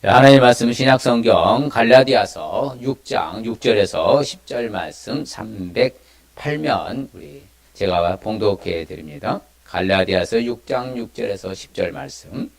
하나님의 말씀 신약성경 갈라디아서 6장 6절에서 10절 말씀 308면 제가 봉독해 드립니다. 갈라디아서 6장 6절에서 10절 말씀.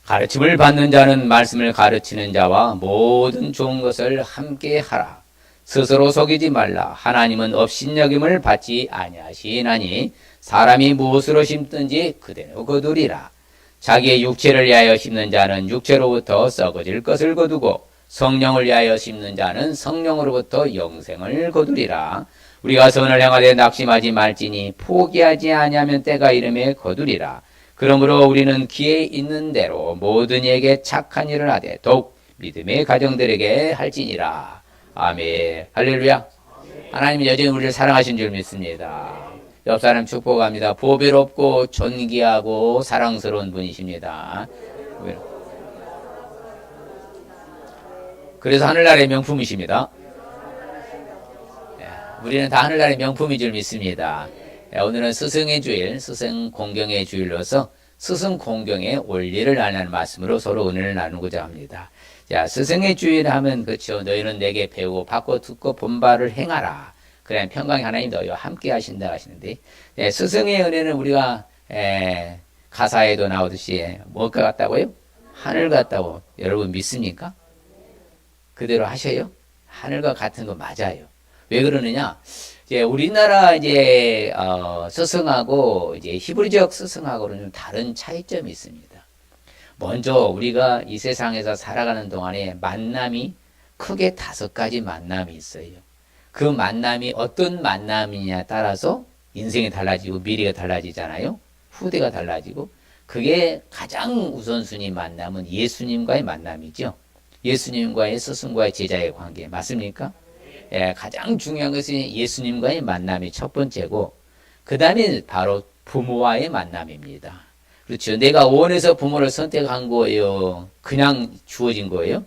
가르침을 받는 자는 말씀을 가르치는 자와 모든 좋은 것을 함께 하라. 스스로 속이지 말라. 하나님은 업신여김을 받지 아니하시나니 사람이 무엇으로 심든지 그대로 거두리라. 자기의 육체를 위하여 심는 자는 육체로부터 썩어질 것을 거두고 성령을 위하여 심는 자는 성령으로부터 영생을 거두리라. 우리가 선을 행하되 낙심하지 말지니 포기하지 아니하면 때가 이름에 거두리라. 그러므로 우리는 기회 있는 대로 모든 이에게 착한 일을 하되 더욱 믿음의 가정들에게 할지니라. 아멘. 할렐루야. 하나님이 여전히 우리를 사랑하신 줄 믿습니다. 옆 사람 축복합니다. 보배롭고 존귀하고 사랑스러운 분이십니다. 그래서 하늘나라의 명품이십니다. 우리는 다 하늘나라의 명품인 줄 믿습니다. 오늘은 스승의 주일, 스승 공경의 주일로서 스승 공경의 원리를 알라는 말씀으로 서로 은혜를 나누고자 합니다. 자, 스승의 주일 하면 그렇죠. 너희는 내게 배우고 받고 듣고 본바를 행하라. 그래 평강의 하나님 너희와 함께 하신다 하시는데, 스승의 은혜는 우리가 가사에도 나오듯이 뭘까 같다고요? 하늘 같다고 여러분 믿습니까? 그대로 하셔요? 하늘과 같은 거 맞아요. 왜 그러느냐? 이제 우리나라 스승하고 히브리적 스승하고는 좀 다른 차이점이 있습니다. 먼저 우리가 이 세상에서 살아가는 동안에 만남이 크게 5가지 만남이 있어요. 그 만남이 어떤 만남이냐에 따라서 인생이 달라지고 미래가 달라지잖아요. 후대가 달라지고, 그게 가장 우선순위 만남은 예수님과의 만남이죠. 예수님과의 스승과의 제자의 관계 맞습니까? 가장 중요한 것은 예수님과의 만남이 첫 번째고, 그 다음에 바로 부모와의 만남입니다. 그렇죠. 내가 원해서 부모를 선택한 거예요? 그냥 주어진 거예요?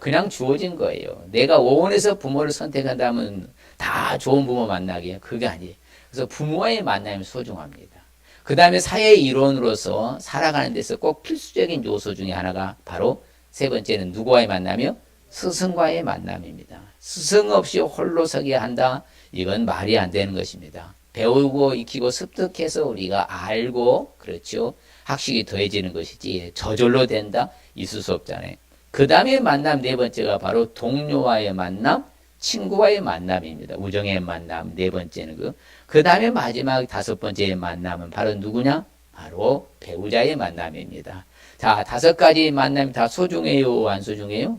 그냥 주어진 거예요. 내가 원해서 부모를 선택한다면 다 좋은 부모 만나게, 그게 아니에요. 그래서 부모와의 만남이 소중합니다. 그 다음에 사회의 일원으로서 살아가는 데서 꼭 필수적인 요소 중에 하나가 바로 세 번째는 누구와의 만남이요? 스승과의 만남입니다. 스승 없이 홀로 서게 한다? 이건 말이 안 되는 것입니다. 배우고 익히고 습득해서 우리가 알고, 그렇죠. 학식이 더해지는 것이지 저절로 된다? 있을 수 없잖아요. 그 다음에 만남 네 번째가 바로 동료와의 만남, 친구와의 만남입니다. 우정의 만남 네 번째는 그 다음에 마지막 5번째의 만남은 바로 누구냐? 바로 배우자의 만남입니다. 자, 5가지 만남이 다 소중해요? 안 소중해요?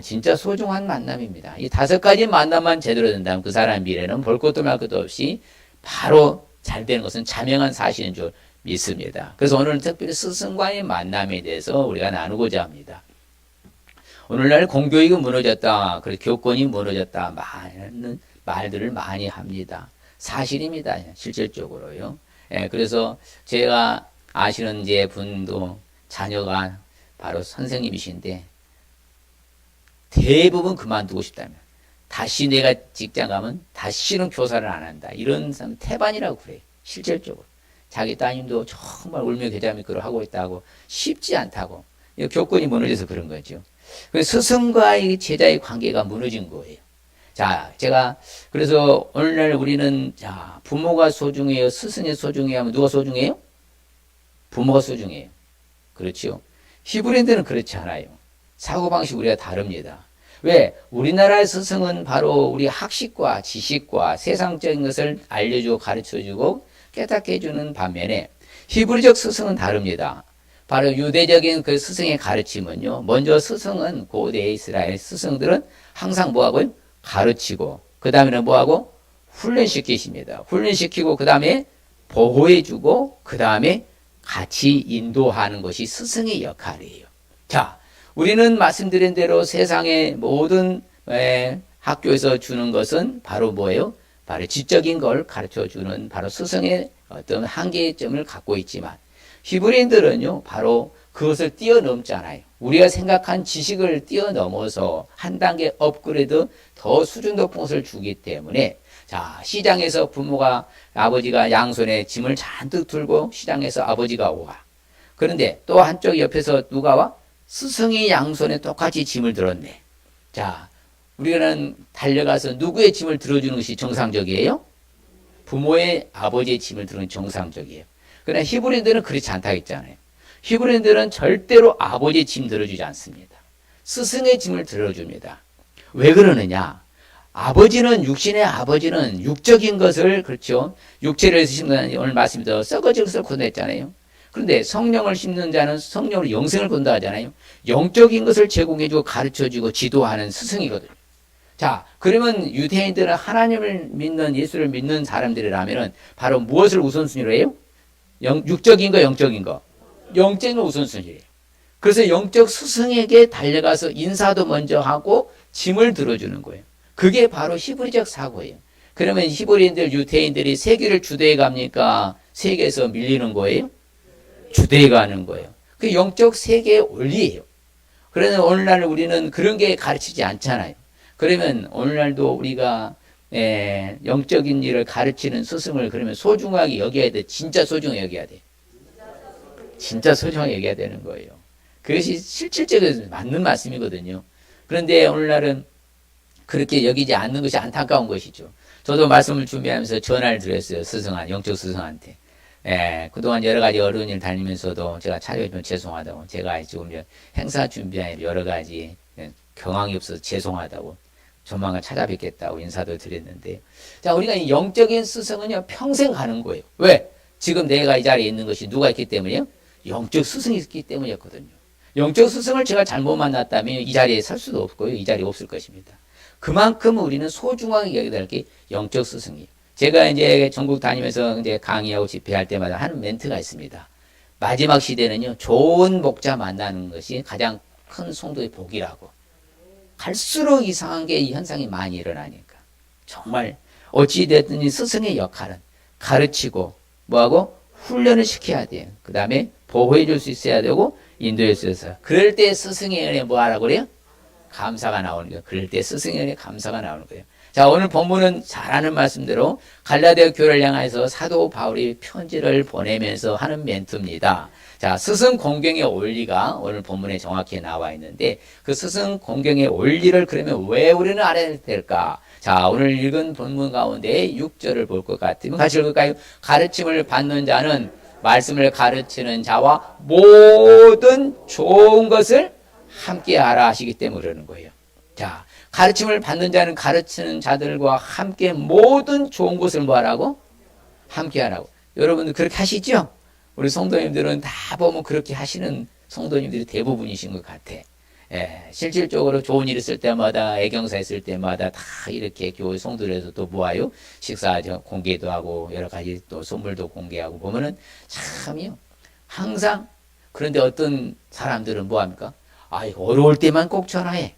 진짜 소중한 만남입니다. 이 5가지 만남만 제대로 된다면 그 사람 미래는 볼 것도 말 것도 없이 바로 잘 되는 것은 자명한 사실인 줄 믿습니다. 그래서 오늘은 특별히 스승과의 만남에 대해서 우리가 나누고자 합니다. 오늘날 공교육이 무너졌다, 그리고 교권이 무너졌다, 많은 말들을 많이 합니다. 사실입니다. 실질적으로요. 그래서 제가 아시는 분도 자녀가 바로 선생님이신데 대부분 그만두고 싶다면, 다시 내가 직장 가면 다시는 교사를 안 한다, 이런 사람 태반이라고 그래요. 실질적으로 자기 따님도 정말 울며 겨자 믿기로 하고 있다고, 쉽지 않다고. 교권이 무너져서 그런 거죠. 스승과의 제자의 관계가 무너진 거예요. 자, 그래서 오늘날 우리는, 자, 부모가 소중해요? 스승이 소중해요? 하면 누가 소중해요? 부모가 소중해요. 그렇죠. 히브리인들은 그렇지 않아요. 사고방식 우리가 다릅니다. 왜? 우리나라의 스승은 바로 우리 학식과 지식과 세상적인 것을 알려주고 가르쳐주고 깨닫게 해주는 반면에 히브리적 스승은 다릅니다. 바로 유대적인 그 스승의 가르침은요, 먼저 스승은 고대 이스라엘 스승들은 항상 뭐하고요? 가르치고, 그 다음에는 뭐하고? 훈련시키십니다. 훈련시키고 그 다음에 보호해주고 그 다음에 같이 인도하는 것이 스승의 역할이에요. 자, 우리는 말씀드린 대로 세상의 모든 학교에서 주는 것은 바로 뭐예요? 바로 지적인 걸 가르쳐주는 바로 스승의 어떤 한계점을 갖고 있지만, 히브리인들은요, 바로 그것을 뛰어넘잖아요. 우리가 생각한 지식을 뛰어넘어서 한 단계 업그레이드 더 수준 높은 것을 주기 때문에, 자, 시장에서 아버지가 양손에 짐을 잔뜩 들고 시장에서 아버지가 와. 그런데 또 한쪽 옆에서 누가 와? 스승이 양손에 똑같이 짐을 들었네. 자, 우리는 달려가서 누구의 짐을 들어주는 것이 정상적이에요? 부모의 아버지의 짐을 들어주는 정상적이에요. 그러나 히브리인들은 그렇지 않다고 했잖아요. 히브리인들은 절대로 아버지의 짐 들어주지 않습니다. 스승의 짐을 들어줍니다. 왜 그러느냐? 아버지는, 육신의 아버지는 육적인 것을, 그렇죠, 육체를 심는, 오늘 말씀에서 썩어질 것을 권했잖아요. 그런데 성령을 심는 자는 성령으로 영생을 본다 하잖아요. 영적인 것을 제공해주고 가르쳐주고 지도하는 스승이거든요. 자, 그러면 유대인들은 하나님을 믿는, 예수를 믿는 사람들이라면 바로 무엇을 우선순위로 해요? 육적인 거, 영적인 거? 영적인 거 우선순위예요. 그래서 영적 스승에게 달려가서 인사도 먼저 하고 짐을 들어주는 거예요. 그게 바로 히브리적 사고예요. 그러면 히브리인들, 유대인들이 세계를 주도해 갑니까? 세계에서 밀리는 거예요? 주도해 가는 거예요. 그 영적 세계의 원리예요. 그러나 오늘날 우리는 그런 게 가르치지 않잖아요. 그러면 오늘날도 우리가 영적인 일을 가르치는 스승을 그러면 소중하게 여겨야 돼. 진짜 소중하게 여겨야 돼. 진짜 소중하게 여겨야 되는 거예요. 그것이 실질적으로 맞는 말씀이거든요. 그런데 오늘날은 그렇게 여기지 않는 것이 안타까운 것이죠. 저도 말씀을 준비하면서 전화를 드렸어요. 스승한, 영적 스승한테. 그동안 여러 가지 어려운 일 다니면서도 제가 찾아주면 죄송하다고. 제가 지금 행사 준비하는 여러 가지 경황이 없어서 죄송하다고. 조만간 찾아뵙겠다고 인사도 드렸는데. 자, 우리가 이 영적인 스승은요, 평생 가는 거예요. 왜? 지금 내가 이 자리에 있는 것이 누가 있기 때문이에요? 영적 스승이 있기 때문이었거든요. 영적 스승을 제가 잘못 만났다면 이 자리에 설 수도 없고요. 이 자리에 없을 것입니다. 그만큼 우리는 소중하게 여겨야 될 게 영적 스승이에요. 제가 이제 전국 다니면서 이제 강의하고 집회할 때마다 하는 멘트가 있습니다. 마지막 시대는요, 좋은 목자 만나는 것이 가장 큰 성도의 복이라고. 갈수록 이상한 게 이 현상이 많이 일어나니까. 정말 어찌됐든 이 스승의 역할은 가르치고 뭐하고 훈련을 시켜야 돼요. 그 다음에 보호해 줄 수 있어야 되고 인도해 줄 수 있어요. 그럴 때 스승의 은혜 뭐 하라고 그래요? 감사가 나오는 거예요. 그럴 때 스승의 은혜 감사가 나오는 거예요. 자, 오늘 본문은 잘하는 말씀대로 갈라디아 교회를 향해서 사도 바울이 편지를 보내면서 하는 멘트입니다. 자, 스승 공경의 원리가 오늘 본문에 정확히 나와 있는데 그 스승 공경의 원리를 그러면 왜 우리는 알아야 될까? 자, 오늘 읽은 본문 가운데 6절을 볼 것 같으면 같이 읽을까요? 가르침을 받는 자는 말씀을 가르치는 자와 모든 좋은 것을 함께 알아 하시기 때문에 그러는 거예요. 자, 가르침을 받는 자는 가르치는 자들과 함께 모든 좋은 것을 뭐 하라고? 함께 하라고. 여러분들 그렇게 하시죠? 우리 성도님들은 다 보면 그렇게 하시는 성도님들이 대부분이신 것 같아. 실질적으로 좋은 일 있을 때마다, 애경사 있을 때마다 다 이렇게 교회 성도들에서 또 모아요. 식사 공개도 하고, 여러 가지 또 선물도 공개하고 보면은 참이요. 항상, 그런데 어떤 사람들은 뭐 합니까? 아, 이거 어려울 때만 꼭 전화해.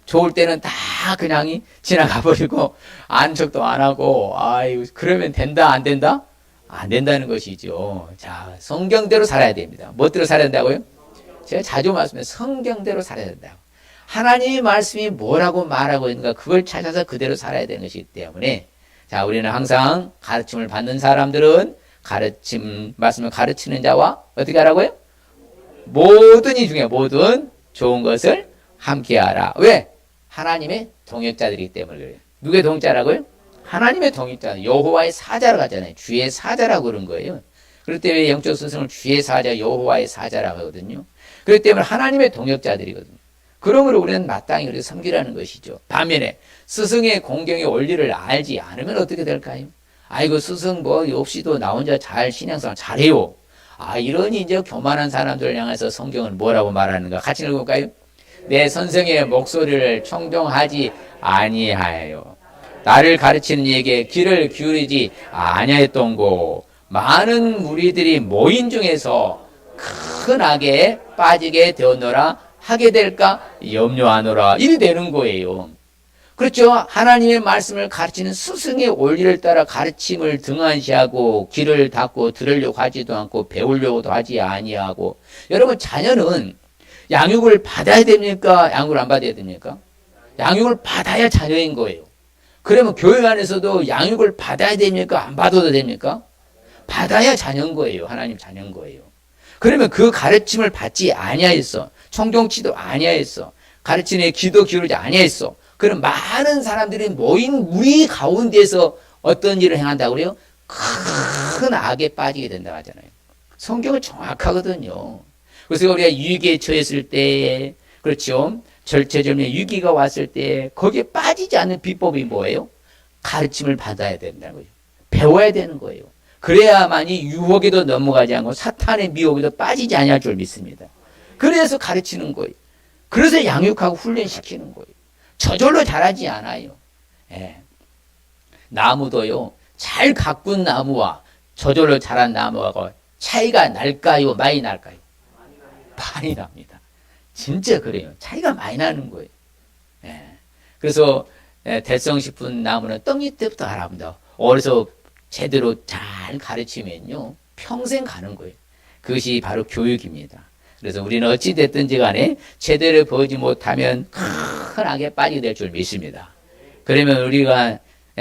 좋을 때는 다 그냥 지나가 버리고, 아는 척도 안 하고, 아유, 그러면 된다, 안 된다? 안 된다는 것이죠. 자, 성경대로 살아야 됩니다. 뭐대로 살아야 된다고요? 제가 자주 말씀해 성경대로 살아야 된다고. 하나님의 말씀이 뭐라고 말하고 있는가 그걸 찾아서 그대로 살아야 되는 것이기 때문에 자, 우리는 항상 가르침을 받는 사람들은 말씀을 가르치는 자와 어떻게 하라고요? 모든 이 중에 모든 좋은 것을 함께 하라. 왜? 하나님의 동역자들이기 때문에 그래요. 누구의 동역자라고요? 하나님의 동역자, 여호와의 사자라고 하잖아요. 주의 사자라고 그런 거예요. 그렇기 때문에 영적 스승을 주의 사자, 여호와의 사자라고 하거든요. 그렇기 때문에 하나님의 동역자들이거든요. 그러므로 우리는 마땅히 그렇게 섬기라는 것이죠. 반면에 스승의 공경의 원리를 알지 않으면 어떻게 될까요? 아이고 스승 뭐 없이도 나 혼자 잘 신앙생활 잘해요. 아, 이러니 이제 교만한 사람들을 향해서 성경은 뭐라고 말하는가? 같이 읽어볼까요? 내 선생의 목소리를 청종하지 아니하여 나를 가르치는 이에게 귀를 기울이지 아니하였던고. 많은 무리들이 모인 중에서 큰 악에 빠지게 되었노라. 하게 될까 염려하노라. 이리 되는 거예요. 그렇죠. 하나님의 말씀을 가르치는 스승의 원리를 따라 가르침을 등한시하고 귀를 닫고 들으려고 하지도 않고 배우려고도 하지 아니하고. 여러분, 자녀는 양육을 받아야 됩니까? 양육을 안 받아야 됩니까? 양육을 받아야 자녀인 거예요. 그러면 교회 안에서도 양육을 받아야 됩니까? 안 받아도 됩니까? 받아야 자녀인 거예요. 하나님 자녀인 거예요. 그러면 그 가르침을 받지 아니하였어. 청종치도 아니하였어. 가르치는 기도 기울이지 아니하였어. 그런 많은 사람들이 모인 무리 가운데서 어떤 일을 행한다고 그래요? 큰 악에 빠지게 된다고 하잖아요. 성경은 정확하거든요. 그래서 우리가 위기에 처했을 때, 그렇죠? 절체절명의 위기가 왔을 때 거기에 빠지지 않는 비법이 뭐예요? 가르침을 받아야 된다는 거예요. 배워야 되는 거예요. 그래야만이 유혹에도 넘어가지 않고 사탄의 미혹에도 빠지지 아니할 줄 믿습니다. 그래서 가르치는 거예요. 그래서 양육하고 훈련시키는 거예요. 저절로 자라지 않아요. 예. 나무도요, 잘 가꾼 나무와 저절로 자란 나무하고 차이가 날까요? 많이 날까요? 많이 납니다. 진짜 그래요. 차이가 많이 나는 거예요. 예. 그래서 대성 싶은 나무는 떡잎 때부터 알아봅니다. 어려서 제대로 잘 가르치면요, 평생 가는 거예요. 그것이 바로 교육입니다. 그래서 우리는 어찌됐든지 간에 제대로 보지 못하면 큰 악에 빠지게 될 줄 믿습니다. 그러면 우리가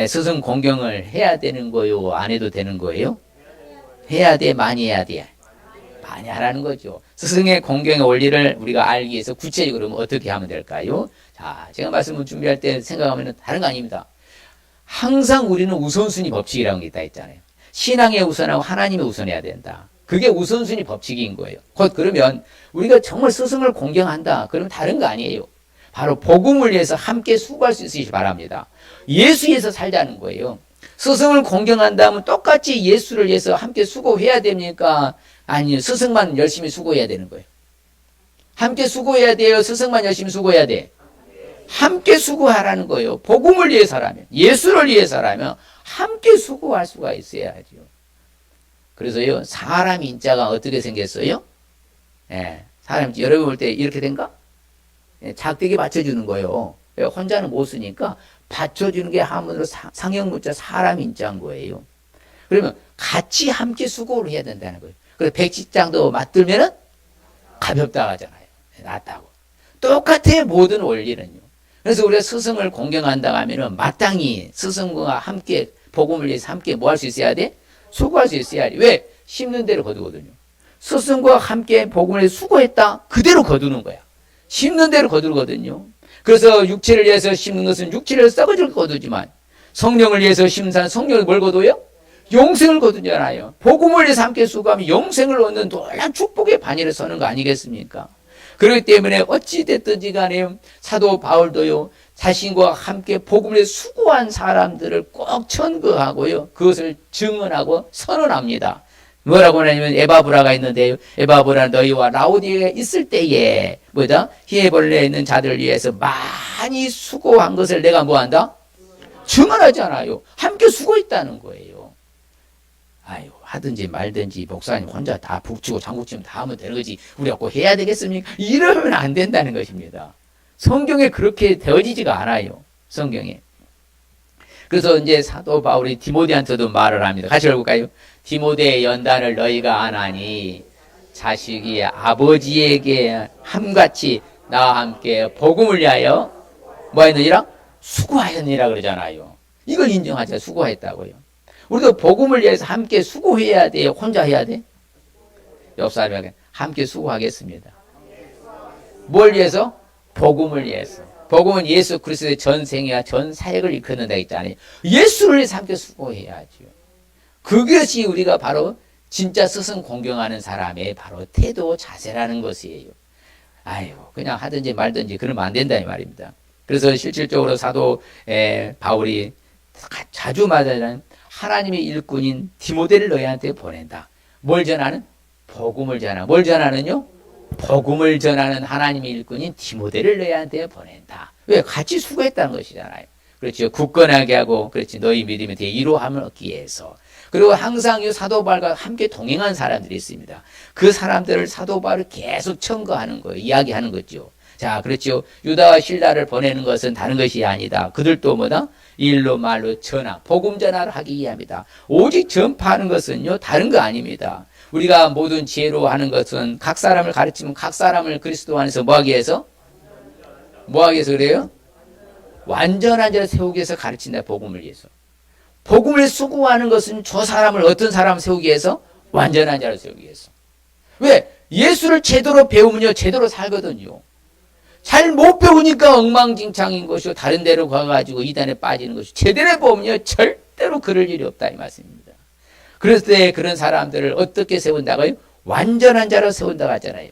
스승 공경을 해야 되는 거요? 안 해도 되는 거예요? 해야 돼? 많이 해야 돼? 많이 하라는 거죠. 스승의 공경의 원리를 우리가 알기 위해서 구체적으로 어떻게 하면 될까요? 자, 제가 말씀을 준비할 때 생각하면 다른 거 아닙니다. 항상 우리는 우선순위 법칙이라는 게 있다 했잖아요. 신앙의 우선하고 하나님의 우선해야 된다. 그게 우선순위 법칙인 거예요. 곧 그러면 우리가 정말 스승을 공경한다. 그러면 다른 거 아니에요. 바로 복음을 위해서 함께 수고할 수 있으시기 바랍니다. 예수 위해서 살자는 거예요. 스승을 공경한다면 똑같이 예수를 위해서 함께 수고해야 됩니까? 아니요. 스승만 열심히 수고해야 되는 거예요. 함께 수고해야 돼요? 스승만 열심히 수고해야 돼? 함께 수고하라는 거예요. 복음을 위해서라면, 예수를 위해서라면 함께 수고할 수가 있어야죠. 그래서요, 사람 인자가 어떻게 생겼어요? 예, 사람, 여러분 볼 때 이렇게 된가? 예, 작되게 받쳐주는 거예요. 혼자는 못 쓰니까 받쳐주는 게 한문으로 상형 문자 사람 인자인 거예요. 그러면 같이 함께 수고를 해야 된다는 거예요. 그래서 백지장도 맞들면은 가볍다 하잖아요. 낫다고. 똑같아요, 모든 원리는요. 그래서 우리가 스승을 공경한다 하면은 마땅히 스승과 함께 복음을 위해서 함께 뭐 할 수 있어야 돼? 수고할 수 있어야 돼. 왜? 심는 대로 거두거든요. 스승과 함께 복음을 위해서 수고했다. 그대로 거두는 거야. 심는 대로 거두거든요. 그래서 육체를 위해서 심는 것은 육체를 썩어질 거두지만 성령을 위해서 심는 사람 성령을 뭘 거둬요? 영생을 거두잖아요. 복음을 위해서 함께 수고하면 영생을 얻는 놀라운 축복의 반열에 서는 거 아니겠습니까? 그렇기 때문에 어찌됐든지 간에 사도 바울도요, 자신과 함께 복음을 위해 수고한 사람들을 꼭 천거하고요, 그것을 증언하고 선언합니다. 뭐라고 하냐면 에바브라가 있는데요, 에바브라 너희와 라오디게가 있을 때에 뭐다? 히에볼레에 있는 자들을 위해서 많이 수고한 것을 내가 뭐한다? 증언하잖아요. 함께 수고했다는 거예요. 아유, 하든지 말든지 목사님 혼자 다 북치고 장구치면 다 하면 되는 거지 우리가 꼭 해야 되겠습니까? 이러면 안 된다는 것입니다. 성경에 그렇게 되어지지가 않아요. 성경에. 그래서 이제 사도 바울이 디모데한테도 말을 합니다. 같이 읽어볼까요? 디모데의 연단을 너희가 안 하니 자식이 아버지에게 함같이 나와 함께 복음을 위하여 뭐 했느니라? 수고하였느니라 그러잖아요. 이걸 인정하자. 수고했다고요. 우리도 복음을 위해서 함께 수고해야 돼요? 혼자 해야 돼? 옆 사람에게 함께 수고하겠습니다. 뭘 위해서? 복음을 위해서. 복음은 예수 그리스도의 전 생애와 전 사역을 이끄는다 했잖아요. 예수를 위해서 함께 수고해야죠. 그것이 우리가 바로 진짜 스승 공경하는 사람의 바로 태도, 자세라는 것이에요. 아유, 그냥 하든지 말든지 그러면 안 된다 이 말입니다. 그래서 실질적으로 사도 바울이 자주 말하는 하나님의 일꾼인 디모데를 너희한테 보낸다. 뭘 전하는? 복음을 전하는. 뭘 전하는요? 복음을 전하는 하나님의 일꾼인 디모데를 너희한테 보낸다. 왜? 같이 수고했다는 것이잖아요. 그렇죠. 굳건하게 하고, 그렇지. 너희 믿음에 대해 이로함을 얻기 위해서. 그리고 항상 이 사도 바울과 함께 동행한 사람들이 있습니다. 그 사람들을 사도 바울이 계속 청거하는 거예요. 이야기하는 거죠. 자, 그렇죠. 유다와 실라를 보내는 것은 다른 것이 아니다. 그들도 뭐다? 일로 말로 전하, 복음 전하를 하기 위함이다. 오직 전파하는 것은요, 다른 거 아닙니다. 우리가 모든 지혜로 하는 것은 각 사람을 가르치면 각 사람을 그리스도 안에서 뭐 하기 위해서? 뭐 하기 위해서 그래요? 완전한 자를 세우기 위해서 가르친다, 복음을 위해서. 복음을 수고하는 것은 저 사람을 어떤 사람을 세우기 위해서? 완전한 자를 세우기 위해서. 왜? 예수를 제대로 배우면요, 제대로 살거든요. 잘 못 배우니까 엉망진창인 것이고 다른 데로 가가지고 이단에 빠지는 것이고 제대로 보면요 절대로 그럴 일이 없다 이 말씀입니다. 그래서 때 그런 사람들을 어떻게 세운다고요? 완전한 자로 세운다고 하잖아요.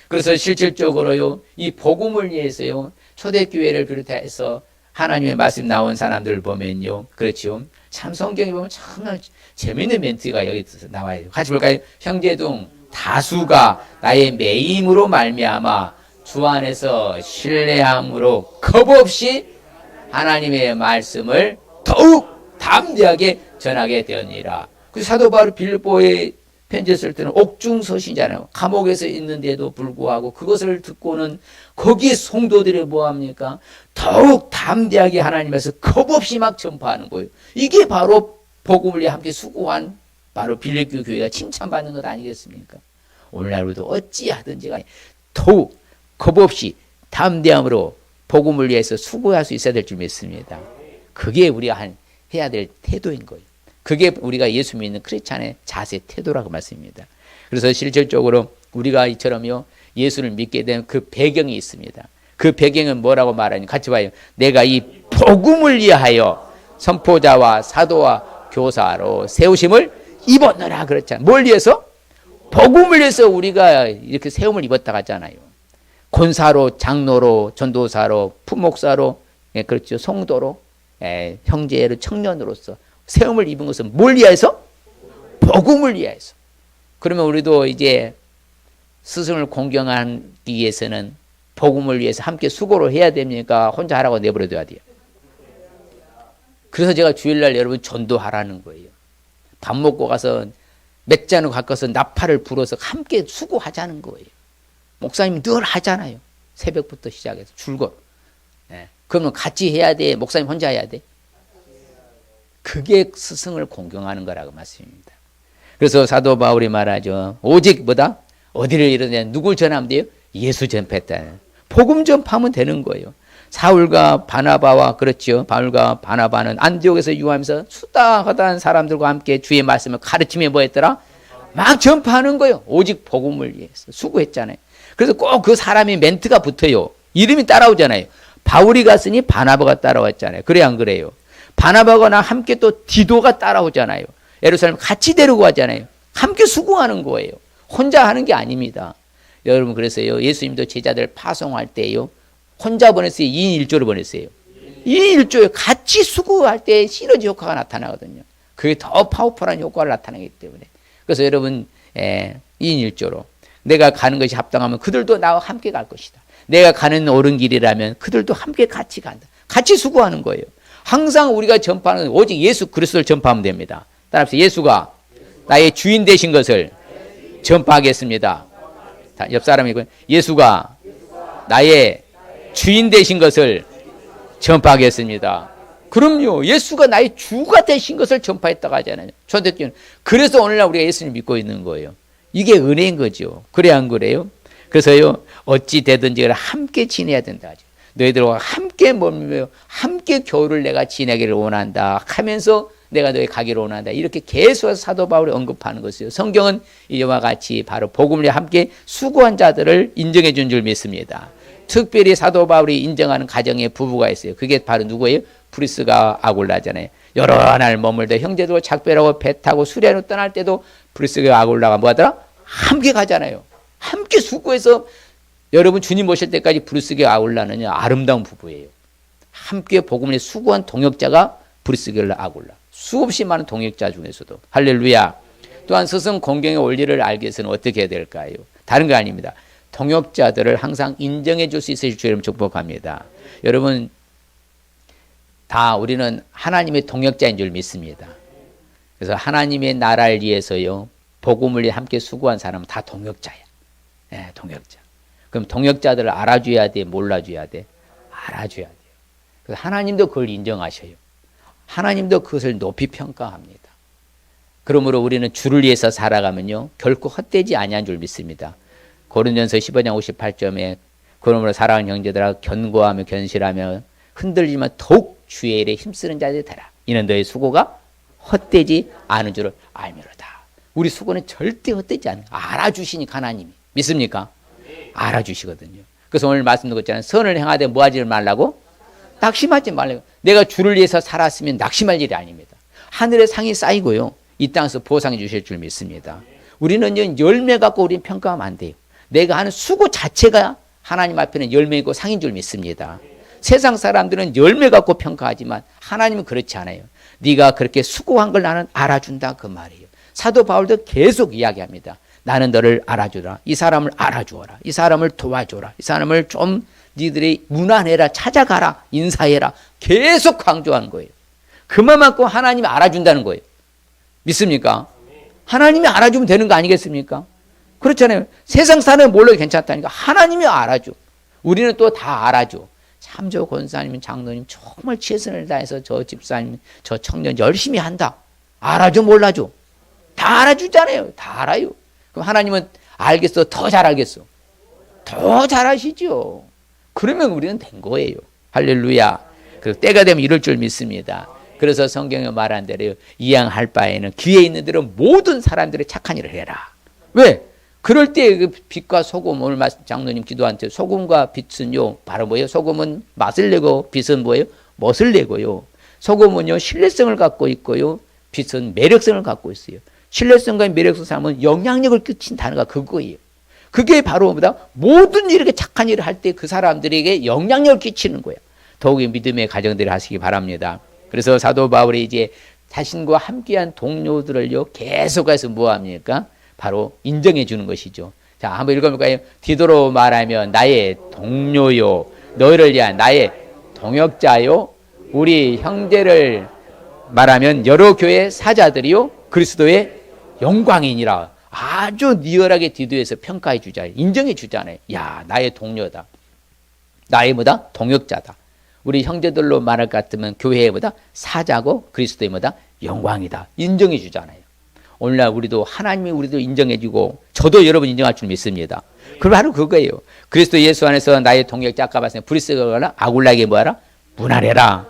그래서 실질적으로요 이 복음을 위해서요 초대교회를 비롯해서 하나님의 말씀 나온 사람들을 보면요 그렇죠. 참 성경에 보면 정말 재미있는 멘트가 여기 나와요. 같이 볼까요? 형제중 다수가 나의 매임으로 말미암아 주 안에서 신뢰함으로 겁없이 하나님의 말씀을 더욱 담대하게 전하게 되었니라. 그 사도 바울 빌립보에 편지 쓸 때는 옥중서신이잖아요. 감옥에서 있는데도 불구하고 그것을 듣고는 거기에 성도들이 뭐합니까? 더욱 담대하게 하나님에서 겁없이 막 전파하는 거예요. 이게 바로 복음을 위해 함께 수고한 바로 빌립보 교회가 칭찬받는 것 아니겠습니까? 오늘날 우리도 어찌하든지 간에 더욱 겁없이 담대함으로 복음을 위해서 수고할 수 있어야 될 줄 믿습니다. 그게 우리가 해야 될 태도인 거예요. 그게 우리가 예수 믿는 크리스찬의 자세 태도라고 말씀입니다. 그래서 실질적으로 우리가 이처럼요 예수를 믿게 된 그 배경이 있습니다. 그 배경은 뭐라고 말하니 같이 봐요. 내가 이 복음을 위하여 선포자와 사도와 교사로 세우심을 입었노라 그렇잖아요. 뭘 위해서? 복음을 위해서 우리가 이렇게 세움을 입었다 하잖아요. 권사로, 장로로, 전도사로, 품목사로, 예, 그렇죠. 성도로, 예, 형제로, 청년으로서 세움을 입은 것은 뭘 위하여서? 복음을 위하여서. 그러면 우리도 이제 스승을 공경하기 위해서는 복음을 위해서 함께 수고를 해야 됩니까? 혼자 하라고 내버려둬야 돼요. 그래서 제가 주일날 여러분 전도하라는 거예요. 밥 먹고 가서 맥잔을 갖고서 나팔을 불어서 함께 수고하자는 거예요. 목사님 늘 하잖아요. 새벽부터 시작해서 줄곧. 예. 그러면 같이 해야 돼? 목사님 혼자 해야 돼? 그게 스승을 공경하는 거라고 말씀입니다. 그래서 사도 바울이 말하죠. 오직 뭐다? 어디를 이루냐? 누굴 전하면 돼요? 예수 전파했다. 복음 전파하면 되는 거예요. 사울과 바나바와 그렇죠. 바울과 바나바는 안디옥에서 유하면서 수다하다는 사람들과 함께 주의 말씀을 가르치며 뭐 했더라? 막 전파하는 거예요. 오직 복음을 위해서 수고했잖아요. 그래서 꼭 그 사람이 멘트가 붙어요. 이름이 따라오잖아요. 바울이 갔으니 바나바가 따라왔잖아요. 그래 안 그래요? 바나바거나 함께 또 디도가 따라오잖아요. 예루살렘 같이 데리고 왔잖아요. 함께 수고하는 거예요. 혼자 하는 게 아닙니다. 여러분 그래서요. 예수님도 제자들 파송할 때요. 혼자 보냈어요? 2인 1조로 보냈어요? 2인 1조에 같이 수고할 때 시너지 효과가 나타나거든요. 그게 더 파워풀한 효과를 나타내기 때문에. 그래서 여러분 2인 1조로 내가 가는 것이 합당하면 그들도 나와 함께 갈 것이다. 내가 가는 옳은 길이라면 그들도 함께 같이 간다. 같이 수고하는 거예요. 항상 우리가 전파하는 오직 예수 그리스도를 전파하면 됩니다. 따라합시다. 예수가 나의 주인 되신 것을 전파하겠습니다. 옆 사람이고 예수가 나의 주인 되신 것을 전파하겠습니다. 그럼요. 예수가 나의 주가 되신 것을 전파했다고 하잖아요. 초대교회는. 그래서 오늘날 우리가 예수님 믿고 있는 거예요. 이게 은혜인 거죠. 그래 안 그래요? 그래서요. 어찌 되든지 함께 지내야 된다 하죠. 너희들과 함께 머물며 함께 교류를 내가 지내기를 원한다 하면서 내가 너희 가기를 원한다. 이렇게 계속 사도 바울이 언급하는 것이에요. 성경은 이와 같이 바로 복음을 함께 수고한 자들을 인정해 준 줄 믿습니다. 특별히 사도 바울이 인정하는 가정의 부부가 있어요. 그게 바로 누구예요? 브리스가 아굴라잖아요. 여러 날 머물다 형제들과 작별하고 배 타고 수레로 떠날 때도 브리스가 아굴라가 뭐하더라? 함께 가잖아요. 함께 수고해서 여러분 주님 오실 때까지 브리스가 아굴라는 아름다운 부부예요. 함께 복음을 수고한 동역자가 브리스가 아굴라. 수없이 많은 동역자 중에서도 할렐루야. 또한 스승 공경의 원리를 알기 위해서는 어떻게 해야 될까요? 다른 거 아닙니다. 동역자들을 항상 인정해 줄 수 있으실 줄 여러분 축복합니다. 여러분 다 우리는 하나님의 동역자인 줄 믿습니다. 그래서 하나님의 나라를 위해서요. 복음을 위해 함께 수고한 사람은 다 동역자야. 네, 동역자. 그럼 동역자들을 알아줘야 돼? 몰라줘야 돼? 알아줘야 돼요. 그래서 하나님도 그걸 인정하셔요. 하나님도 그것을 높이 평가합니다. 그러므로 우리는 주를 위해서 살아가면요. 결코 헛되지 아니한 줄 믿습니다. 고린도전서 15장 58점에 그러므로 사랑하는 형제들아 견고하며 견실하며 흔들리지만 더욱 주의 일에 힘쓰는 자들이 되라. 이는 너의 수고가 헛되지 않은 줄을 알미로다. 우리 수고는 절대 헛되지 않아요. 알아주시니까 하나님이. 믿습니까? 알아주시거든요. 그래서 오늘 말씀 드렸잖아요. 선을 행하되 뭐 하지 말라고? 낙심하지 말라고. 내가 주를 위해서 살았으면 낙심할 일이 아닙니다. 하늘의 상이 쌓이고요. 이 땅에서 보상해 주실 줄 믿습니다. 우리는 열매 갖고 우리는 평가하면 안 돼요. 내가 하는 수고 자체가 하나님 앞에는 열매이고 상인 줄 믿습니다. 세상 사람들은 열매 갖고 평가하지만 하나님은 그렇지 않아요. 네가 그렇게 수고한 걸 나는 알아준다 그 말이에요. 사도 바울도 계속 이야기합니다. 나는 너를 알아주라. 이 사람을 알아주어라. 이 사람을 도와줘라. 이 사람을 좀 니들이 문안해라. 찾아가라. 인사해라. 계속 강조하는 거예요. 그만큼 하나님이 알아준다는 거예요. 믿습니까? 하나님이 알아주면 되는 거 아니겠습니까? 그렇잖아요. 세상 사람은 몰라도 괜찮다니까 하나님이 알아줘. 우리는 또 다 알아줘. 참 저 권사님, 장로님 정말 최선을 다해서 저 집사님, 저 청년 열심히 한다. 알아줘 몰라줘. 다 알아주잖아요. 다 알아요. 그럼 하나님은 알겠어? 더 잘 알겠어? 더 잘 아시죠. 그러면 우리는 된 거예요. 할렐루야. 그 때가 되면 이럴 줄 믿습니다. 그래서 성경에 말한 대로 이양할 바에는 기회 있는 대로 모든 사람들의 착한 일을 해라. 왜? 그럴 때 그 빛과 소금, 오늘 장로님 기도한 때 소금과 빛은요 바로 뭐예요? 소금은 맛을 내고 빛은 뭐예요? 멋을 내고요. 소금은요 신뢰성을 갖고 있고요. 빛은 매력성을 갖고 있어요. 신뢰성과 매력성 사람은 영향력을 끼친 단어가 그거예요. 그게 바로 뭐다? 모든 이렇게 착한 일을 할 때 그 사람들에게 영향력을 끼치는 거야. 더욱이 믿음의 가정들을 하시기 바랍니다. 그래서 사도 바울이 이제 자신과 함께한 동료들을요 계속해서 뭐합니까? 바로 인정해 주는 것이죠. 자, 한번 읽어볼까요? 디도로 말하면 나의 동료요, 너희를 위한 나의 동역자요, 우리 형제를 말하면 여러 교회 사자들이요, 그리스도의 영광이니라. 아주 리얼하게 디도에서 평가해 주잖아요. 인정해 주잖아요. 야, 나의 동료다. 나의 뭐다? 동역자다. 우리 형제들로 말할 것 같으면 교회의 뭐다? 사자고 그리스도의 뭐다? 영광이다. 인정해 주잖아요. 오늘날 우리도 하나님이 우리도 인정해주고 저도 여러분 인정할 줄 믿습니다. 그 바로 그거예요. 그리스도 예수 안에서 나의 동역자 아까 말씀에 브리스가라 아굴라에게 뭐하라? 문안해라.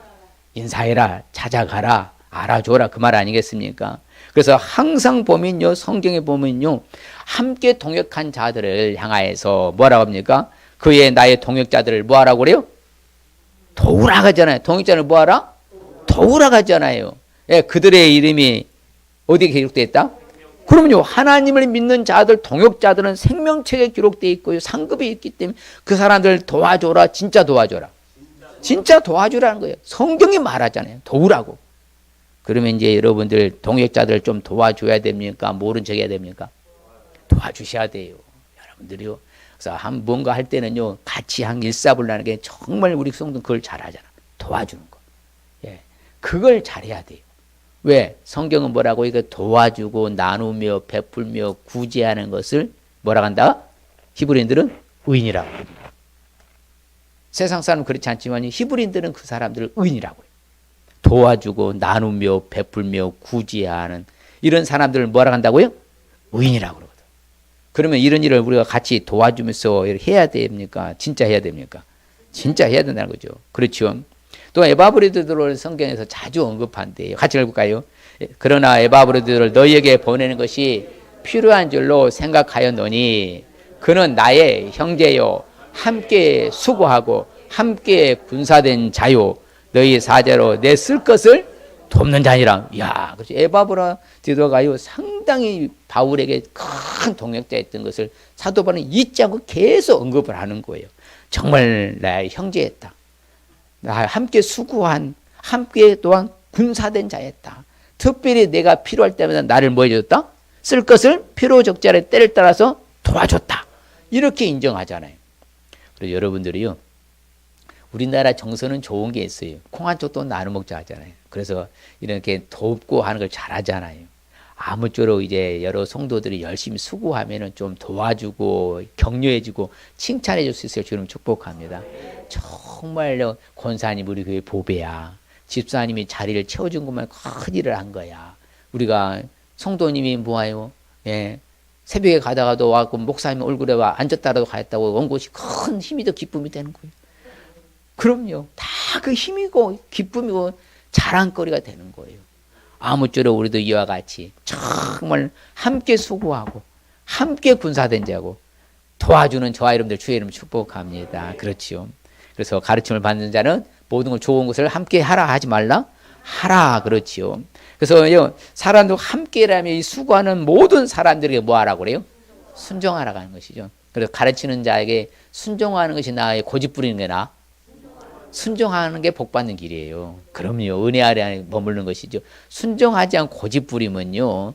인사해라. 찾아가라. 알아줘라. 그 말 아니겠습니까? 그래서 항상 보면요. 성경에 보면요. 함께 동역한 자들을 향하여서 뭐라고 합니까? 그의 나의 동역자들을 뭐하라고 그래요? 도우라 하잖아요. 동역자를 뭐하라? 도우라 하잖아요. 예, 그들의 이름이 어디에 기록되어 있다? 그러면요 하나님을 믿는 자들 동역자들은 생명책에 기록되어 있고요 상급이 있기 때문에 그 사람들 도와줘라. 진짜 도와줘라. 진짜 도와주라는 거예요. 성경이 말하잖아요. 도우라고. 그러면 이제 여러분들 동역자들 좀 도와줘야 됩니까? 모른 척 해야 됩니까? 도와주셔야 돼요. 여러분들이요. 그래서 뭔가 할 때는요 같이 한 일사불란하는 게 정말 우리 성도 그걸 잘하잖아. 도와주는 거. 예, 그걸 잘해야 돼요. 왜? 성경은 뭐라고? 이거 도와주고 나누며 베풀며 구제하는 것을 뭐라고 한다? 히브리인들은 의인이라고 해요. 세상 사람은 그렇지 않지만 히브리인들은 그 사람들을 의인이라고 해요. 도와주고 나누며 베풀며 구제하는 이런 사람들을 뭐라고 한다고요? 의인이라고 그러거든. 그러면 이런 일을 우리가 같이 도와주면서 해야 됩니까? 진짜 해야 됩니까? 진짜 해야 된다는 거죠. 그렇죠. 또 에바브리드들을 성경에서 자주 언급한대요. 같이 읽을까요? 그러나 에바브리드를 너희에게 보내는 것이 필요한 줄로 생각하였노니 그는 나의 형제요 함께 수고하고 함께 군사된 자요 너희 사제로 내 쓸 것을 돕는 자니라. 야, 그렇죠. 에바브리드가요 상당히 바울에게 큰 동역자였던 것을 사도 바울은 잊지 않고 계속 언급을 하는 거예요. 정말 나의 형제였다. 함께 수고한, 함께 또한 군사된 자였다. 특별히 내가 필요할 때마다 나를 뭐 해줬다? 쓸 것을 필요적절히 때를 따라서 도와줬다. 이렇게 인정하잖아요. 그리고 여러분들이요. 우리나라 정서는 좋은 게 있어요. 콩 한 쪽도 나눠 먹자 하잖아요. 그래서 이렇게 돕고 하는 걸 잘하잖아요. 아무쪼록 이제 여러 성도들이 열심히 수고하면은 좀 도와주고 격려해주고 칭찬해줄 수 있을 주님 축복합니다. 정말로 권사님 우리 교회 보배야. 집사님이 자리를 채워준 것만 큰 일을 한 거야. 우리가 성도님이 뭐예요? 예. 새벽에 가다가도 와고 목사님 얼굴에 와 앉았다라도 가였다고 온 곳이 큰 힘이 더 기쁨이 되는 거예요. 그럼요. 다 그 힘이고 기쁨이고 자랑거리가 되는 거예요. 아무쪼록 우리도 이와 같이 정말 함께 수고하고 함께 군사된 자고 도와주는 저와 여러분들 주의 이름 축복합니다. 그렇지요. 그래서 가르침을 받는 자는 모든 걸 좋은 것을 함께 하라 하지 말라 하라. 그렇지요. 그래서 사람들 함께라면 이 수고하는 모든 사람들에게 뭐 하라고 그래요? 순종하라고 하는 것이죠. 그래서 가르치는 자에게 순종하는 것이 나의 고집 부리는 게 나. 순종하는 게 복 받는 길이에요. 그럼요. 은혜 아래 머무르는 것이죠. 순종하지 않고 고집 부리면요.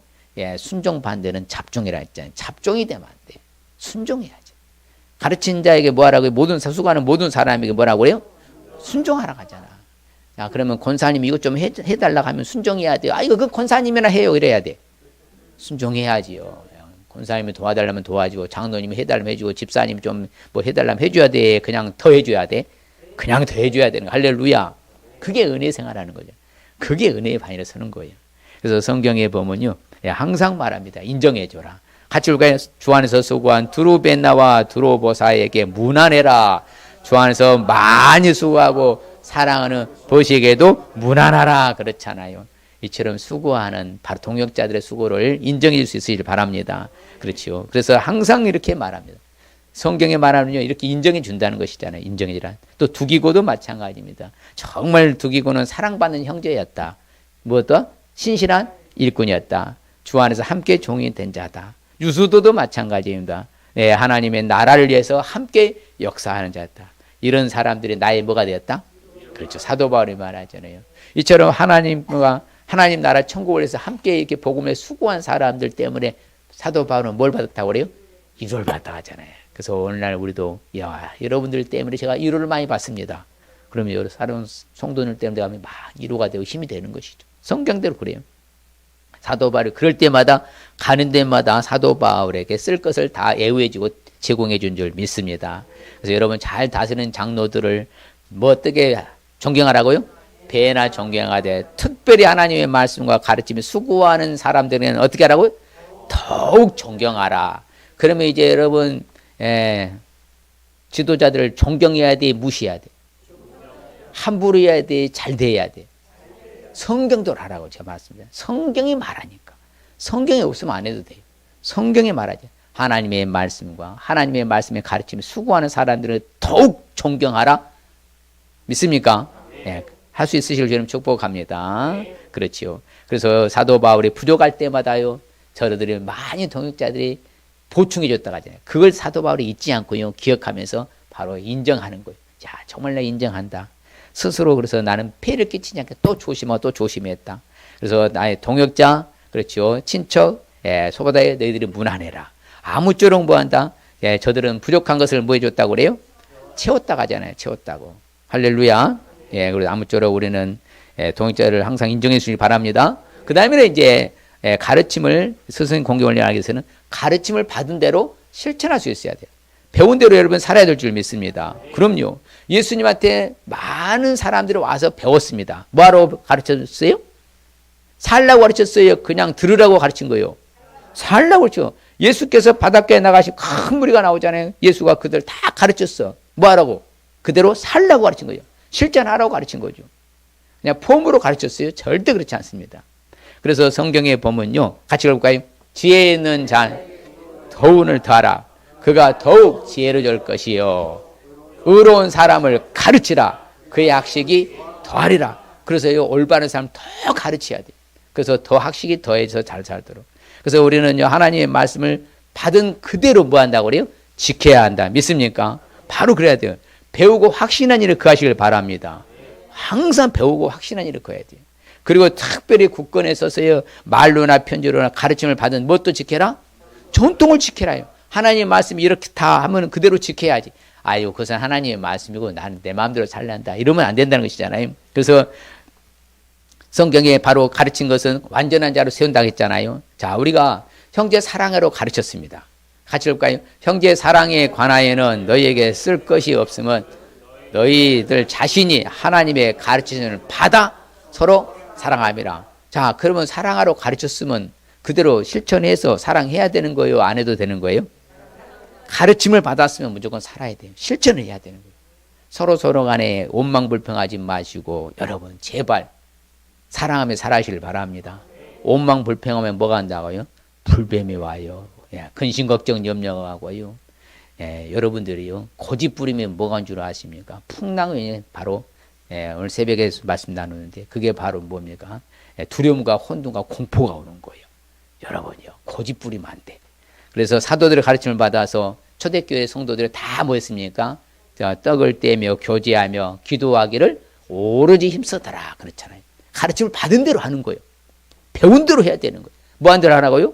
순종 반대는 잡종이라 했잖아요. 잡종이 되면 안 돼요. 순종해야죠. 가르친 자에게 뭐 하라고요? 수고하는 모든 사람에게 뭐라고 그래요? 순종하라고 하잖아. 야, 그러면 권사님 이것 좀 해달라고 하면 순종해야 돼요. 이거 그 권사님이나 해요. 이래야 돼. 순종해야지요. 권사님이 도와달라면 도와주고, 장로님이 해달라면 해주고, 집사님이 좀 뭐 해달라면 해줘야 돼. 그냥 더 해줘야 돼. 그냥 더 해줘야 되는 거. 할렐루야. 그게 은혜 생활하는 거죠. 그게 은혜의 반열에 서는 거예요. 그래서 성경에 보면요. 항상 말합니다. 인정해줘라. 같이 올까요? 주 안에서 수고한 두루벤나와 두로보사에게 문안해라. 주 안에서 많이 수고하고 사랑하는 보시기에도 문안하라. 그렇잖아요. 이처럼 수고하는 바로 동역자들의 수고를 인정해 줄 수 있으길 바랍니다. 그렇죠. 그래서 항상 이렇게 말합니다. 성경에 말하면요, 이렇게 인정해 준다는 것이잖아요. 인정해주라. 또 두기고도 마찬가지입니다. 정말 두기고는 사랑받는 형제였다. 무엇도? 신실한 일꾼이었다. 주 안에서 함께 종이 된 자다. 유수도도 마찬가지입니다. 하나님의 나라를 위해서 함께 역사하는 자였다. 이런 사람들이 나의 뭐가 되었다? 그렇죠. 사도 바울이 말하잖아요. 이처럼 하나님 나라 천국을 위해서 함께 이렇게 복음에 수고한 사람들 때문에 사도 바울은 뭘 받았다고 그래요? 위로를 받았다 하잖아요. 그래서 오늘날 우리도 여러분들 때문에 제가 위로를 많이 받습니다. 그러면 여러 사람 성도들 때문에 내가 막 위로가 되고 힘이 되는 것이죠. 성경대로 그래요. 사도 바울이 그럴 때마다 가는 데마다 사도 바울에게 쓸 것을 다 애우해주고 제공해 준 줄 믿습니다. 그래서 여러분 잘 다스리는 장로들을 뭐 어떻게 존경하라고요? 배나 존경하되 특별히 하나님의 말씀과 가르침에 수고하는 사람들은 어떻게 하라고요? 더욱 존경하라. 그러면 이제 여러분 지도자들을 존경해야 돼, 무시해야 돼? 함부로 해야 돼, 잘 대해야 돼? 성경대로 하라고 제가 말씀드려요. 성경이 말하니까. 성경이 없으면 안 해도 돼요. 성경이 말하죠. 하나님의 말씀과 하나님의 말씀에 가르침에 수고하는 사람들을 더욱 존경하라. 믿습니까? 할 수 있으시길 저는 축복합니다. 그렇지요. 그래서 사도 바울이 부족할 때마다요, 저들이 많이 동역자들이 보충해 줬다고 하잖아요. 그걸 사도 바울이 잊지 않고요, 기억하면서 바로 인정하는 거예요. 자, 정말 나 인정한다. 스스로 그래서 나는 폐를 끼치지 않게 또 조심하고 또 조심했다. 그래서 나의 동역자, 그렇죠. 친척, 소보다에 너희들이 문안해라. 아무쪼록 뭐 한다? 저들은 부족한 것을 뭐 해줬다고 그래요? 채웠다고 하잖아요. 채웠다고. 할렐루야. 그래서 아무쪼록 우리는 동역자를 항상 인정해 주시기 바랍니다. 그 다음에 이제 가르침을 스승 공경을 하기 위해서는 가르침을 받은 대로 실천할 수 있어야 돼요. 배운 대로 여러분 살아야 될 줄 믿습니다. 그럼요. 예수님한테 많은 사람들이 와서 배웠습니다. 뭐하러 가르쳤어요? 살라고 가르쳤어요? 그냥 들으라고 가르친 거예요? 살라고 그랬죠. 예수께서 바닷가에 나가시 큰 무리가 나오잖아요. 예수가 그들 다 가르쳤어. 뭐하라고? 그대로 살라고 가르친 거예요. 실천하라고 가르친 거죠. 그냥 폼으로 가르쳤어요? 절대 그렇지 않습니다. 그래서 성경에 보면요, 같이 읽을까요? 지혜 있는 자 도운을 더하라. 그가 더욱 지혜로울 것이요. 의로운 사람을 가르치라. 그의 학식이 더하리라. 그래서 올바른 사람 더 가르쳐야 돼요. 그래서 더 학식이 더해서 잘 살도록. 그래서 우리는요, 하나님의 말씀을 받은 그대로 뭐 한다고 그래요? 지켜야 한다. 믿습니까? 바로 그래야 돼요. 배우고 확신한 일을 그하시길 바랍니다. 항상 배우고 확신한 일을 그어야 돼요. 그리고 특별히 국권에 있어서요, 말로나 편지로나 가르침을 받은 무엇도 지켜라? 전통을 지켜라요. 하나님의 말씀이 이렇게 다 하면 그대로 지켜야지. 아유, 그것은 하나님의 말씀이고 나는 내 마음대로 살란다. 이러면 안 된다는 것이잖아요. 그래서 성경에 바로 가르친 것은 완전한 자로 세운다고 했잖아요. 자, 우리가 형제 사랑으로 가르쳤습니다. 같이 볼까요? 형제 사랑에 관하여는 너희에게 쓸 것이 없으면 너희들 자신이 하나님의 가르치심을 받아 서로 사랑함이라. 자, 그러면 사랑하러 가르쳤으면 그대로 실천해서 사랑해야 되는 거예요? 안 해도 되는 거예요? 가르침을 받았으면 무조건 살아야 돼요. 실천을 해야 되는 거예요. 서로 간에 원망불평하지 마시고 여러분 제발 사랑하며 살아시길 바랍니다. 원망불평하면 뭐가 한다고요? 불뱀이 와요. 근심걱정 염려하고요. 여러분들이요 고집 부리면 뭐가 온 줄 아십니까? 풍랑이 바로 오늘 새벽에 말씀 나누는데 그게 바로 뭡니까? 두려움과 혼돈과 공포가 오는 거예요. 여러분이요 고집 부리면 안 돼. 그래서 사도들의 가르침을 받아서 초대교회 성도들이 다 뭐했습니까? 떡을 떼며 교제하며 기도하기를 오로지 힘쓰더라 그렇잖아요. 가르침을 받은 대로 하는 거예요. 배운 대로 해야 되는 거예요. 뭐 한 대로 하라고요?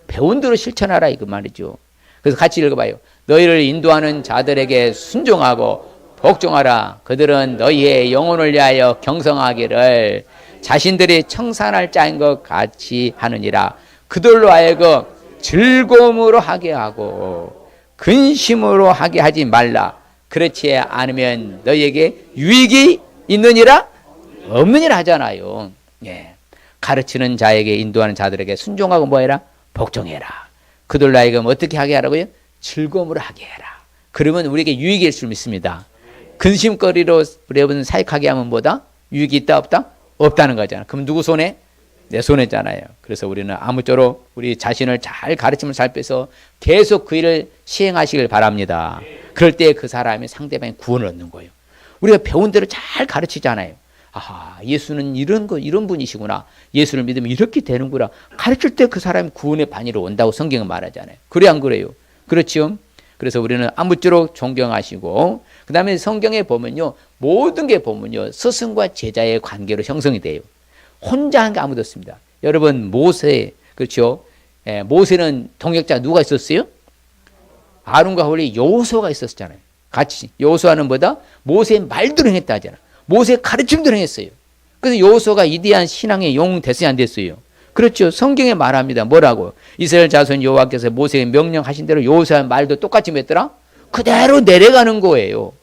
배운 대로 실천하라 이거 말이죠. 그래서 같이 읽어봐요. 너희를 인도하는 자들에게 순종하고 복종하라. 그들은 너희의 영혼을 위하여 경성하기를 자신들이 청산할 자인 것 같이 하느니라. 그들로 하여금 즐거움으로 하게 하고 근심으로 하게 하지 말라. 그렇지 않으면 너희에게 유익이 있느니라 없느니라 하잖아요. 가르치는 자에게 인도하는 자들에게 순종하고 뭐해라? 복종해라. 그들로 하여금 어떻게 하게 하라고요? 즐거움으로 하게 해라. 그러면 우리에게 유익일 줄 믿습니다. 근심거리로 우리 여러분 사익하게 하면 뭐다? 유익이 있다 없다? 없다는 거잖아. 그럼 누구 손에? 내 손에잖아요. 그래서 우리는 아무쪼록 우리 자신을 잘 가르침을 잘 빼서 계속 그 일을 시행하시길 바랍니다. 그럴 때 그 사람이 상대방의 구원을 얻는 거예요. 우리가 배운 대로 잘 가르치잖아요. 아하, 예수는 이런 분이시구나. 예수를 믿으면 이렇게 되는구나. 가르칠 때 그 사람이 구원의 반이로 온다고 성경은 말하잖아요. 그래 안 그래요? 그렇죠? 그래서 우리는 아무쪼록 존경하시고 그 다음에 성경에 보면요. 모든 게 보면요. 스승과 제자의 관계로 형성이 돼요. 혼자 한 게 아무도 없습니다. 여러분 모세 그렇죠? 모세는 동역자 누가 있었어요? 아론과 홀리 여호수아가 있었잖아요. 같이 여호수아는 뭐다? 모세의 말대로 행했다 하잖아. 모세의 가르침대로 행했어요. 그래서 여호수아가 위대한 신앙의 영웅 됐어요 안 됐어요? 그렇죠. 성경에 말합니다. 뭐라고? 이스라엘 자손 여호와께서 모세에게 명령하신 대로 여호수아의 말도 똑같이 맺더라? 그대로 내려가는 거예요.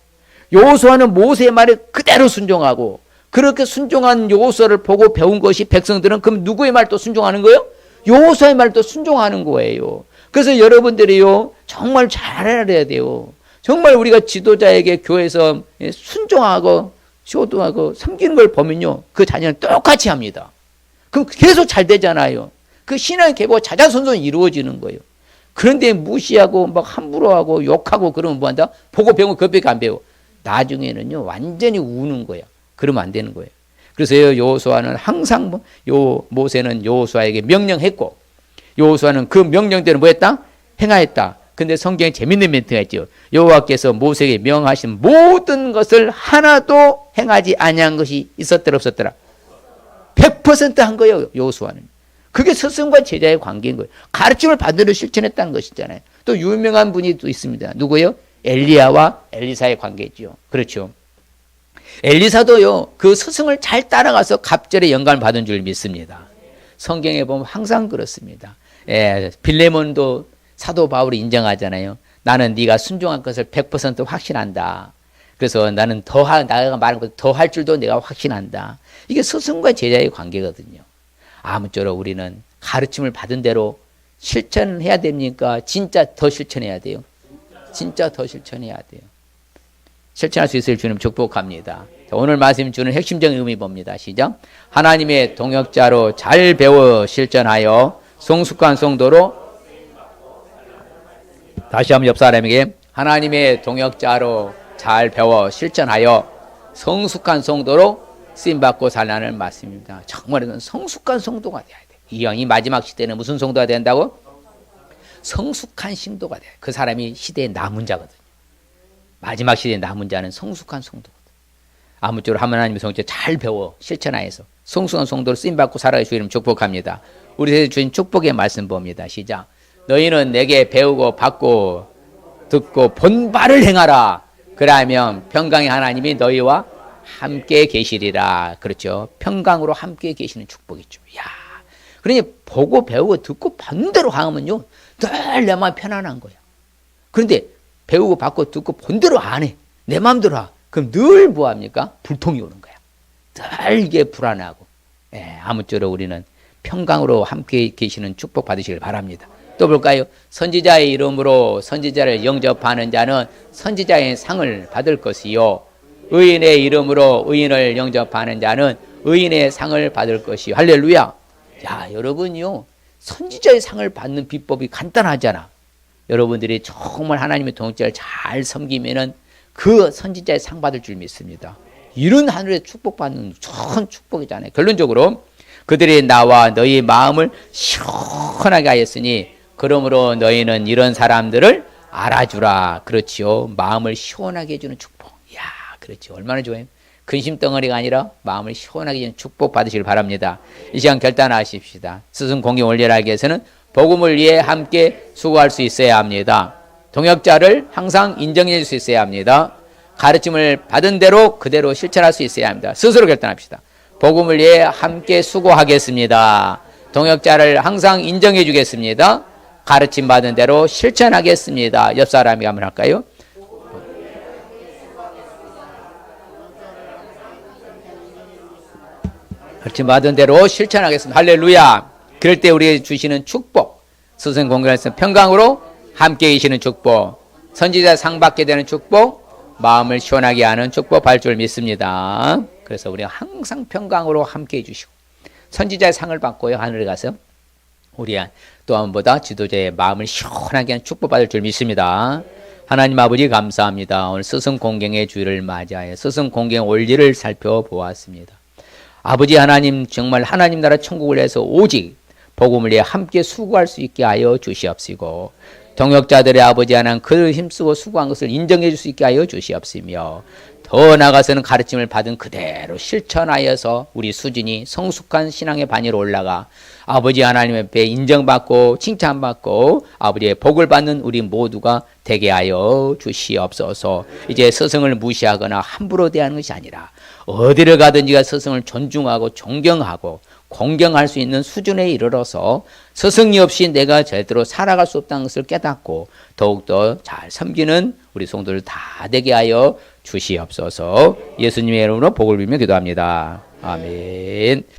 여호수아는 모세의 말에 그대로 순종하고 그렇게 순종한 여호수아를 보고 배운 것이 백성들은 그럼 누구의 말도 순종하는 거예요? 여호수아의 말도 순종하는 거예요. 그래서 여러분들이요 정말 잘해야 돼요. 정말 우리가 지도자에게 교회에서 순종하고 효도하고 섬기는 걸 보면요 그 자녀는 똑같이 합니다. 그럼 계속 잘 되잖아요. 그 신앙의 계보가 자자손손 이루어지는 거예요. 그런데 무시하고 막 함부로 하고 욕하고 그러면 뭐한다? 보고 배우면 그것밖에 안 배워. 나중에는요 완전히 우는 거야. 그러면 안 되는 거예요. 그래서 여호수아는 항상 모세는 여호수아에게 명령했고 여호수아는 그 명령대로 뭐 했다? 행하였다. 근데 성경에 재밌는 멘트가 있죠. 여호와께서 모세에게 명하신 모든 것을 하나도 행하지 아니한 것이 있었더라 없었더라? 100% 한 거예요. 여호수아는. 그게 스승과 제자의 관계인 거예요. 가르침을 받으려 실천했다는 것이잖아요. 또 유명한 분이 또 있습니다. 누구예요? 엘리야와 엘리사의 관계죠. 그렇죠. 엘리사도요 그 스승을 잘 따라가서 갑절의 영감을 받은 줄 믿습니다. 성경에 보면 항상 그렇습니다. 빌레몬도 사도 바울이 인정하잖아요. 나는 네가 순종한 것을 100% 확신한다. 그래서 나는 나가 말한 것도 더 할 줄도 내가 확신한다. 이게 스승과 제자의 관계거든요. 아무쪼록 우리는 가르침을 받은 대로 실천해야 됩니까? 진짜 더 실천해야 돼요. 진짜 더 실천해야 돼요. 실천할 수 있을 주님 축복합니다. 자, 오늘 말씀 주는 핵심적인 의미 봅니다. 시작. 하나님의 동역자로 잘 배워 실천하여 성숙한 성도로 다시 한번 옆 사람에게 하나님의 동역자로 잘 배워 실천하여 성숙한 성도로 쓰임받고 살라는 말씀입니다. 정말 성숙한 성도가 돼야 돼. 이 마지막 시대는 무슨 성도가 된다고? 성숙한 신도가 돼. 그 사람이 시대의 남은 자거든요. 마지막 시대의 남은 자는 성숙한 성도거든. 아무쪼록 하나님의 성도를 잘 배워 실천하여서 성숙한 성도로 쓰임받고 살아갈 주 이름 축복합니다. 우리 세대 주신 축복의 말씀 봅니다. 시작. 너희는 내게 배우고 받고 듣고 본 바를 행하라. 그러면 평강의 하나님이 너희와 함께 계시리라. 그렇죠. 평강으로 함께 계시는 축복이죠. 야, 그러니 보고 배우고 듣고 본 대로 하면요 늘 내 마음 편안한 거야. 그런데 배우고 받고 듣고 본 대로 안 해. 내 마음대로 하. 그럼 늘 뭐합니까? 불통이 오는 거야. 늘 이게 불안하고. 아무쪼록 우리는 평강으로 함께 계시는 축복 받으시길 바랍니다. 또 볼까요? 선지자의 이름으로 선지자를 영접하는 자는 선지자의 상을 받을 것이요. 의인의 이름으로 의인을 영접하는 자는 의인의 상을 받을 것이요. 할렐루야. 야, 여러분요. 선지자의 상을 받는 비법이 간단하잖아. 여러분들이 정말 하나님의 동역자를 잘 섬기면은 그 선지자의 상 받을 줄 믿습니다. 이런 하늘에 축복받는 큰 축복이잖아요. 결론적으로 그들이 나와 너희 마음을 시원하게 하였으니 그러므로 너희는 이런 사람들을 알아주라. 그렇지요. 마음을 시원하게 해주는 축복. 이야, 그렇지. 얼마나 좋아요. 근심 덩어리가 아니라 마음을 시원하게 해주는 축복 받으시길 바랍니다. 이 시간 결단하십시다. 스승 공경 원리를 알기 위해서는 복음을 위해 함께 수고할 수 있어야 합니다. 동역자를 항상 인정해 줄 수 있어야 합니다. 가르침을 받은 대로 그대로 실천할 수 있어야 합니다. 스스로 결단합시다. 복음을 위해 함께 수고하겠습니다. 동역자를 항상 인정해 주겠습니다. 가르침 받은 대로 실천하겠습니다. 옆 사람이 한번 할까요? 가르침 받은 대로 실천하겠습니다. 할렐루야. 그럴 때 우리에게 주시는 축복, 스승 공경에서 평강으로 함께 계시는 축복, 선지자 상 받게 되는 축복, 마음을 시원하게 하는 축복 받을 줄 믿습니다. 그래서 우리가 항상 평강으로 함께 해주시고 선지자의 상을 받고요, 하늘에 가서 우리 또 한 번보다 지도자의 마음을 시원하게 하는 축복 받을 줄 믿습니다. 하나님 아버지 감사합니다. 오늘 스승 공경의 주일을 맞이하여 스승 공경 원리를 살펴보았습니다. 아버지 하나님, 정말 하나님 나라 천국을 위해서 오직 복음을 위해 함께 수고할 수 있게 하여 주시옵시고, 동역자들의 아버지 하나님 그를 힘쓰고 수고한 것을 인정해 줄 수 있게 하여 주시옵시며, 더 나아가서는 가르침을 받은 그대로 실천하여서 우리 수준이 성숙한 신앙의 반열로 올라가 아버지 하나님 앞에 인정받고 칭찬받고 아버지의 복을 받는 우리 모두가 되게 하여 주시옵소서. 이제 스승을 무시하거나 함부로 대하는 것이 아니라 어디를 가든지가 스승을 존중하고 존경하고 공경할 수 있는 수준에 이르러서 스승이 없이 내가 제대로 살아갈 수 없다는 것을 깨닫고 더욱더 잘 섬기는 우리 성도들 다 되게 하여 주시옵소서. 예수님의 이름으로 복을 빌며 기도합니다. 아멘.